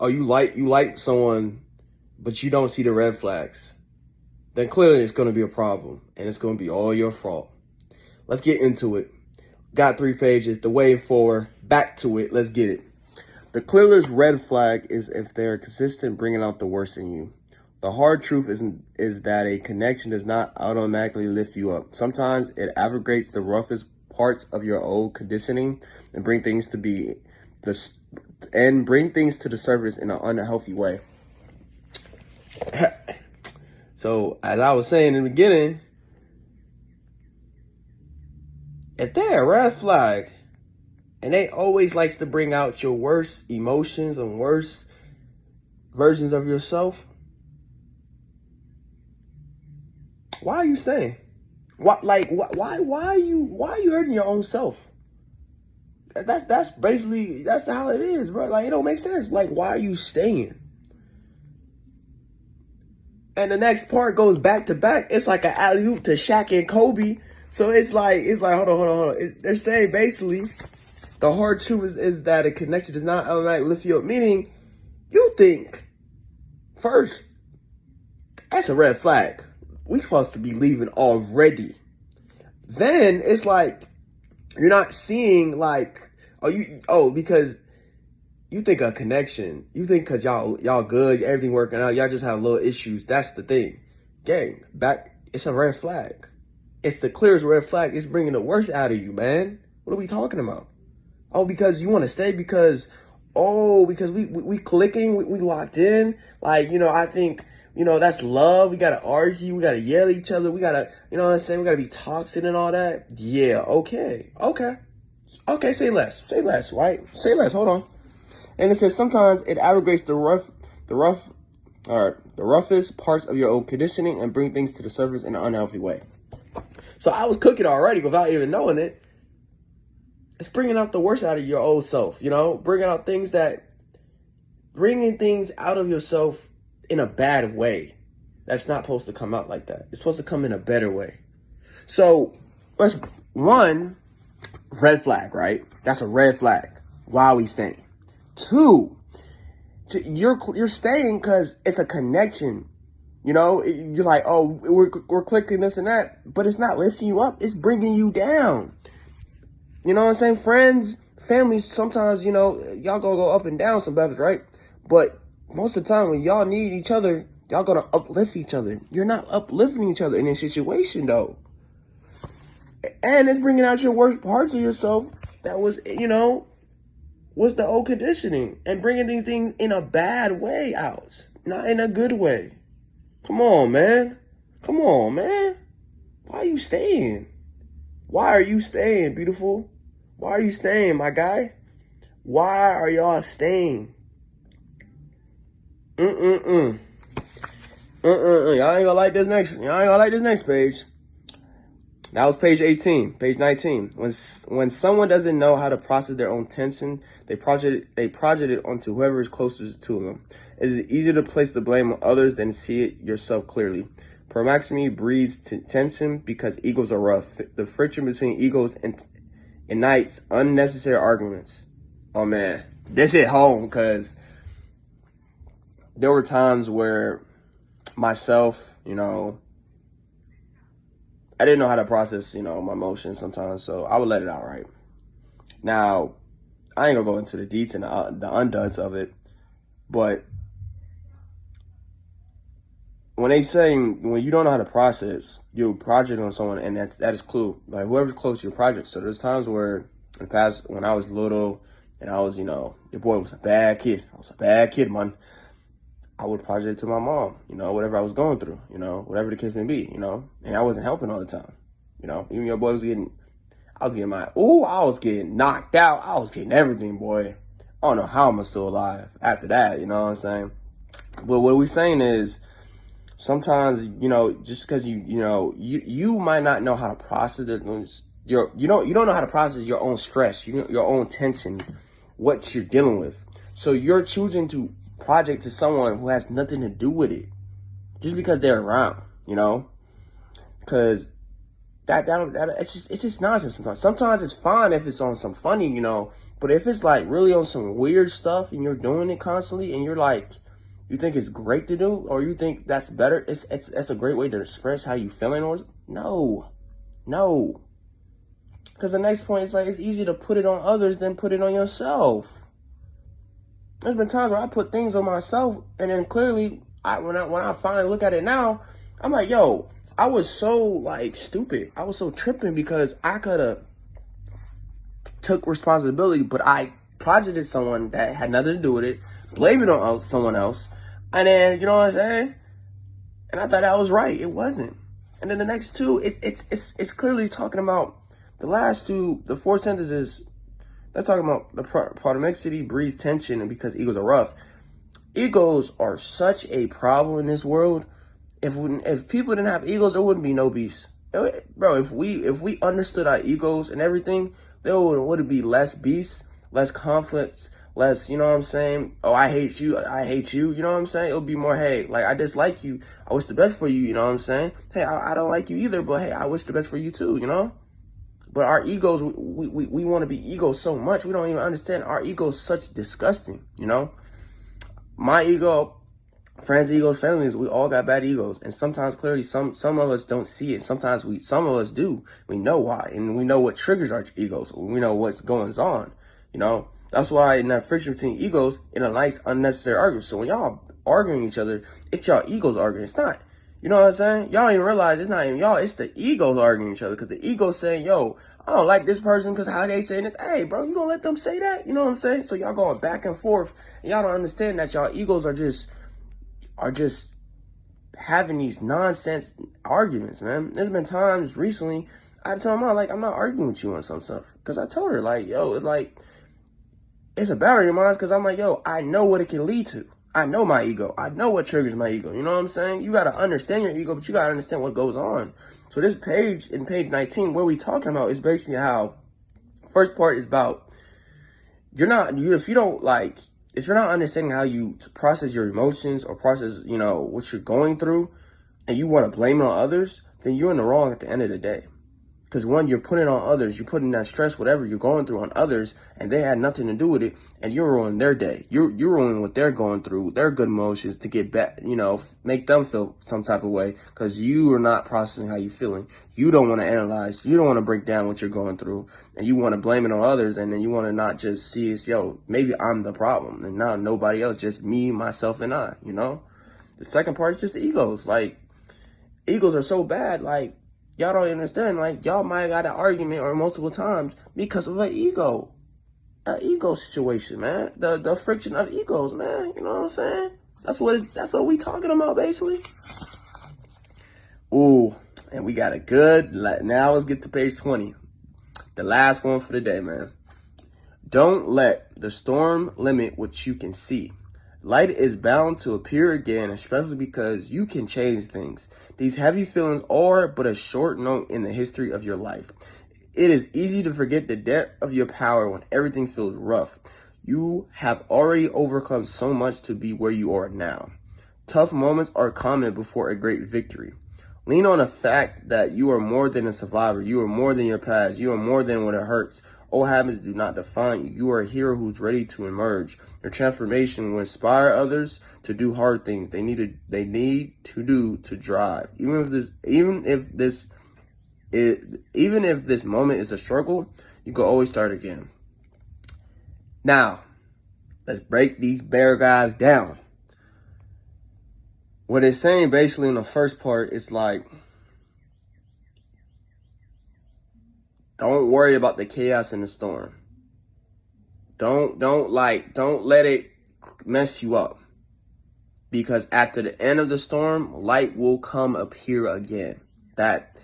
oh, you like someone, but you don't see the red flags, then clearly it's going to be a problem, and it's going to be all your fault. Let's get into it. Got 3 pages. The way forward. Back to it. Let's get it. The clearest red flag is if they're consistent bringing out the worst in you. The hard truth is that a connection does not automatically lift you up. Sometimes it abrogates the roughest parts of your old conditioning and bring things to the surface in an unhealthy way. So, as I was saying in the beginning, if they're a red flag and they always likes to bring out your worst emotions and worst versions of yourself, why are you staying? Why are you hurting your own self? That's basically, that's how it is, bro. Like, it don't make sense. Like, why are you staying? And the next part goes back to back. It's like an alley-oop to Shaq and Kobe. So it's like, hold on. They're saying basically, the hard truth is that a connection does not automatically lift you up. Meaning, you think, first, that's a red flag. We supposed to be leaving already. Then it's like, you're not seeing like, because you think a connection, you think because y'all good, everything working out, y'all just have little issues. That's the thing. Gang, it's a red flag. It's the clearest red flag. It's bringing the worst out of you, man. What are we talking about? Oh, because you want to stay because we clicking, we locked in. Like, I think, that's love. We got to argue. We got to yell at each other. We got to, you know what I'm saying? We got to be toxic and all that. Yeah, okay. Okay, say less, right? Say less, hold on. And it says sometimes it abrogates the roughest parts of your own conditioning and bring things to the surface in an unhealthy way. So I was cooking already without even knowing it. It's bringing out the worst out of your old self, bringing things out of yourself in a bad way. That's not supposed to come out like that. It's supposed to come in a better way. So one, red flag, right? That's a red flag. Why are we staying? 2, you're staying because it's a connection. You're like, oh, we're clicking this and that, but it's not lifting you up. It's bringing you down. You know what I'm saying? Friends, families, sometimes, y'all gonna go up and down sometimes, right? But most of the time when y'all need each other, y'all gonna uplift each other. You're not uplifting each other in this situation, though. And it's bringing out your worst parts of yourself that was the old conditioning and bringing these things in a bad way out, not in a good way. Come on, man. Why are you staying? Why are you staying, beautiful? Why are you staying, my guy? Why are y'all staying? Y'all ain't gonna like this next page. That was page 18, page 19. When someone doesn't know how to process their own tension, they project it onto whoever is closest to them. It is easier to place the blame on others than see it yourself clearly. Proximity breeds tension because egos are rough. The friction between egos ignites unnecessary arguments. Oh man, this hit home because there were times where myself, I didn't know how to process, my emotions sometimes, so I would let it out, right? Now, I ain't gonna go into the deets and the undoes of it, but when you don't know how to process, you project on someone, and that is clue. Like, whoever's close to your project. So there's times where in the past, when I was little, and I was, your boy was a bad kid. I was a bad kid, man. I would project to my mom, whatever I was going through, whatever the case may be, and I wasn't helping all the time, even your boy was I was getting knocked out. I was getting everything, boy. I don't know how I'm still alive after that, you know what I'm saying? But what we're saying is, sometimes, just because you might not know how to process it, you don't know how to process your own stress, your own tension, what you're dealing with. So you're choosing to project to someone who has nothing to do with it, just because they're around, because it's just nonsense sometimes. Sometimes it's fine if it's on some funny, But if it's like really on some weird stuff and you're doing it constantly and you're like, you think it's great to do, or you think that's better, it's a great way to express how you feeling, or no. Because the next point is like, it's easier to put it on others than put it on yourself. There's been times where I put things on myself, and then clearly, when I finally look at it now, I'm like, yo, I was so like stupid. I was so tripping because I could have took responsibility, but I projected someone that had nothing to do with it, blame it on someone else, and then, you know what I'm saying? And I thought that was right. It wasn't. And then the next two, it's clearly talking about the last two, the four sentences. They're talking about the proximity breeds tension, and because egos are rough. Egos are such a problem in this world. If people didn't have egos, there wouldn't be no beefs. Bro, if we understood our egos and everything, there would be less beefs, less conflicts, less, you know what I'm saying? Oh, I hate you, you know what I'm saying? It would be more, hey, like, I dislike you, I wish the best for you, you know what I'm saying? Hey, I don't like you either, but hey, I wish the best for you too, you know? But our egos, we want to be egos so much, we don't even understand our egos such disgusting, you know? My ego, friends' egos, families, we all got bad egos. And sometimes clearly some of us don't see it. Sometimes some of us do. We know why. And we know what triggers our egos. We know what's going on. You know, that's why in that friction between egos, in a nice unnecessary argument. So when y'all arguing each other, it's y'all egos arguing. It's not, you know what I'm saying? Y'all don't even realize it's not even y'all. It's the egos arguing each other. Because the ego's saying, yo, I don't like this person because how they saying it. Hey, bro, you gonna let them say that? You know what I'm saying? So y'all going back and forth. And y'all don't understand that y'all egos are just having these nonsense arguments, man. There's been times recently I told my like, I'm not arguing with you on some stuff. Because I told her, like, yo, it's a battery of mine. Because I'm like, yo, I know what it can lead to. I know my ego. I know what triggers my ego. You know what I'm saying? You got to understand your ego, but you got to understand what goes on. So this page, in page 19, what we talking about is basically how, first part is about, if you're not understanding how you process your emotions or process, you know, what you're going through, and you want to blame it on others, then you're in the wrong at the end of the day. Because one, you're putting it on others, you're putting that stress, whatever you're going through, on others, and they had nothing to do with it, and you're ruining their day. You're ruining what they're going through, their good emotions, to get back, you know, make them feel some type of way, because you are not processing how you're feeling. You don't want to analyze, you don't want to break down what you're going through, and you want to blame it on others, and then you want to not just see it, yo, maybe I'm the problem, and now nobody else, just me, myself, and I, you know? The second part is just the egos. Like, egos are so bad, like, y'all don't understand, like, y'all might have got an argument or multiple times because of an ego situation, man. The friction of egos, man. You know what I'm saying? That's what we talking about, basically. Ooh, and we got a good, now let's get to page 20. The last one for the day, man. Don't let the storm limit what you can see. Light is bound to appear again, especially because you can change things. These heavy feelings are but a short note in the history of your life. It is easy to forget the depth of your power when everything feels rough. You have already overcome so much to be where you are now. Tough moments are common before a great victory. Lean on the fact that you are more than a survivor. You are more than your past. You are more than what it hurts. Old habits do not define you. You are a hero who's ready to emerge. Your transformation will inspire others to do hard things they need to do to drive. Even if this moment is a struggle, you can always start again. Now, let's break these bear guys down. What it's saying basically in the first part is like, don't worry about the chaos and the storm. Don't let it mess you up. Because after the end of the storm, light will appear again. That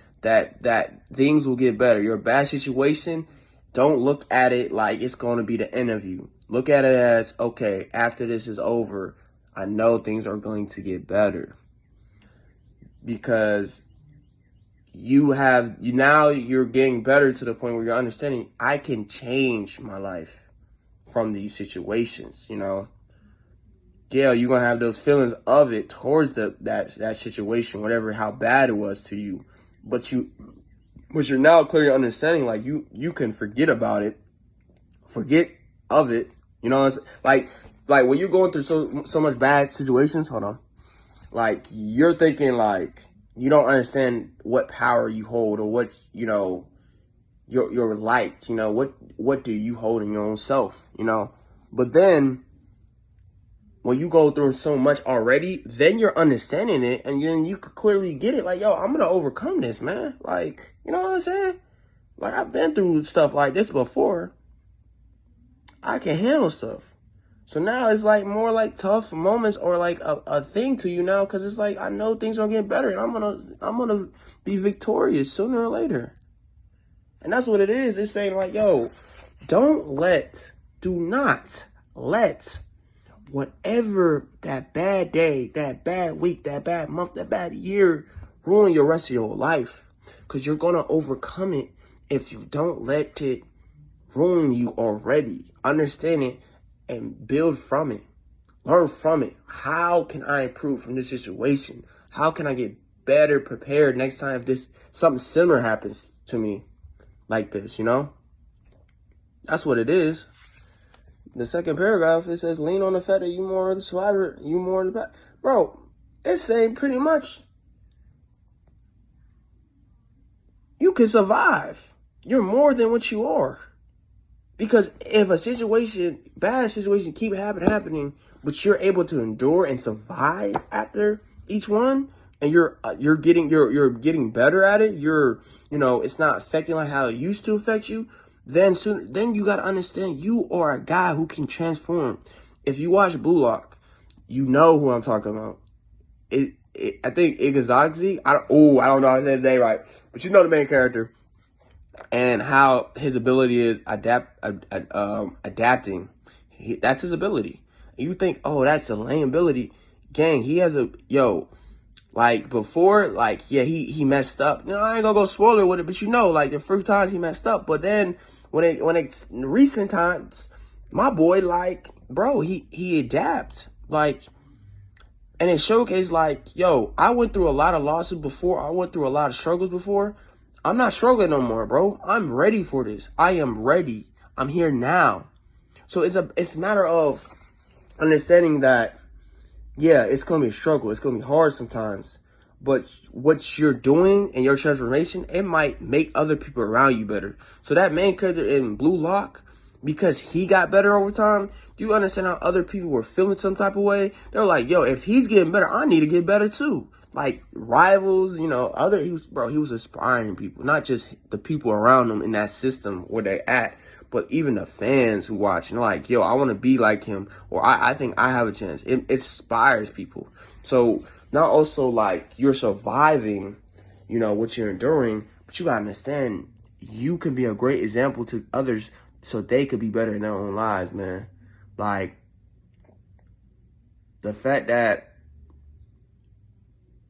things will get better. Your bad situation, don't look at it like it's going to be the end of you. Look at it as, okay, after this is over, I know things are going to get better. Because now you're getting better to the point where you're understanding, I can change my life from these situations, you know. Yeah, you're gonna have those feelings of it towards that situation, whatever, how bad it was to you. But you're now clearly understanding, like, you can forget about it, forget of it. You know, it's like when you're going through so much bad situations. Hold on, like you're thinking like you don't understand what power you hold or what your light. What do you hold in your own self? But then when you go through so much already, then you're understanding it, and then you could clearly get it. Like, yo, I'm gonna overcome this, man. Like, you know what I'm saying? Like, I've been through stuff like this before. I can handle stuff. So now it's like more like tough moments or like a thing to you now, because it's like I know things are getting better, and I'm gonna be victorious sooner or later. And that's what it is. It's saying like, yo, do not let whatever that bad day, that bad week, that bad month, that bad year ruin your rest of your life. Because you're going to overcome it if you don't let it ruin you already. Understand it and build from it. Learn from it. How can I improve from this situation? How can I get better prepared next time if something similar happens to me like this, That's what it is. The second paragraph, it says, lean on the fact that you more the survivor, you more in the back. Bro, it's saying pretty much you can survive. You're more than what you are. Because if bad situation keep happening, but you're able to endure and survive after each one, and you're getting better at it, it's not affecting like how it used to affect you, then you got to understand you are a guy who can transform. If you watch Blue Lock, you know who I'm talking about. I think Igazagi. I don't know how to say his name right, but you know the main character and how his ability is adapting. That's his ability. And you think, oh, that's a lame ability. Gang, he has like before, like, yeah, he messed up. I ain't gonna go spoiler with it, but like the first times he messed up. But then when it's in recent times, my boy, like, bro, he adapts. Like, and it showcased like, yo, I went through a lot of losses before. I went through a lot of struggles before. I'm not struggling no more, bro. I'm ready for this. I am ready. I'm here now. So it's a matter of understanding that, yeah, it's going to be a struggle. It's going to be hard sometimes. But what you're doing and your transformation, it might make other people around you better. So that main character in Blue Lock, because he got better over time, do you understand how other people were feeling some type of way? They're like, yo, if he's getting better, I need to get better too. Like rivals, he was inspiring people, not just the people around him in that system where they at, but even the fans who watch and like, yo, I want to be like him, or I think I have a chance. It inspires people. So not also like you're surviving, what you're enduring, but you gotta understand you can be a great example to others so they could be better in their own lives, man. Like the fact that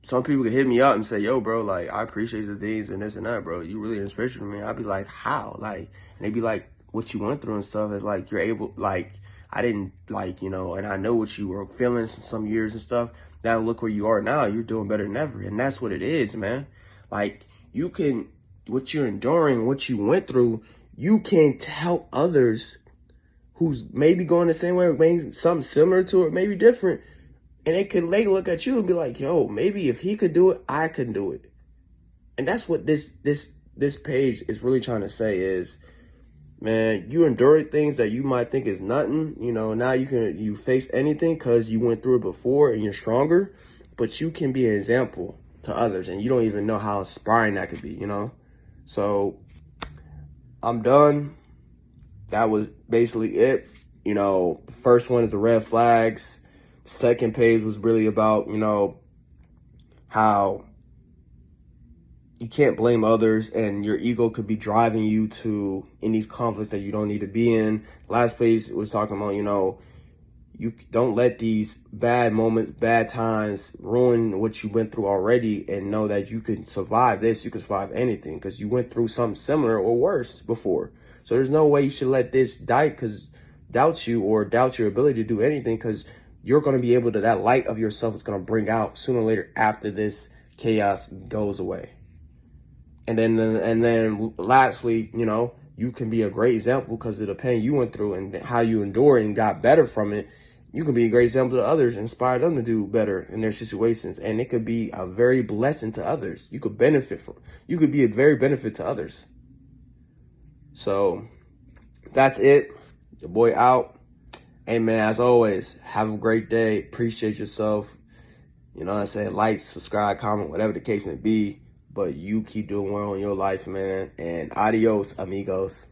some people could hit me up and say, yo, bro, like, I appreciate the things and this and that, bro. You really inspiration to me. I'd be like, how? Like, and they'd be like, what you went through and stuff is like, you're able, like, I didn't, like, and I know what you were feeling some years and stuff. Now look where you are now. You're doing better than ever. And that's what it is, man. Like, what you're enduring, what you went through, you can help others who's maybe going the same way, maybe something similar to it, maybe different. And they look at you and be like, yo, maybe if he could do it, I can do it. And that's what this page is really trying to say is, man, you endured things that you might think is nothing. Now you face anything because you went through it before and you're stronger. But you can be an example to others, and you don't even know how inspiring that could be, So I'm done. That was basically it. The first one is the red flags. Second page was really about, how you can't blame others and your ego could be driving you in these conflicts that you don't need to be in. Last page was talking about, you don't let these bad moments, bad times ruin what you went through already, and know that you can survive this. You can survive anything because you went through something similar or worse before. So there's no way you should let this doubt you or doubt your ability to do anything, because you're going to be able to, that light of yourself is going to bring out sooner or later after this chaos goes away. And then lastly, you can be a great example because of the pain you went through and how you endured and got better from it. You can be a great example to others, inspire them to do better in their situations. And it could be a very blessing to others. You could you could be a very benefit to others. So that's it. Your boy out. Hey man, as always, have a great day. Appreciate yourself. You know what I'm saying? Like, subscribe, comment, whatever the case may be. But you keep doing well in your life, man. And adios, amigos.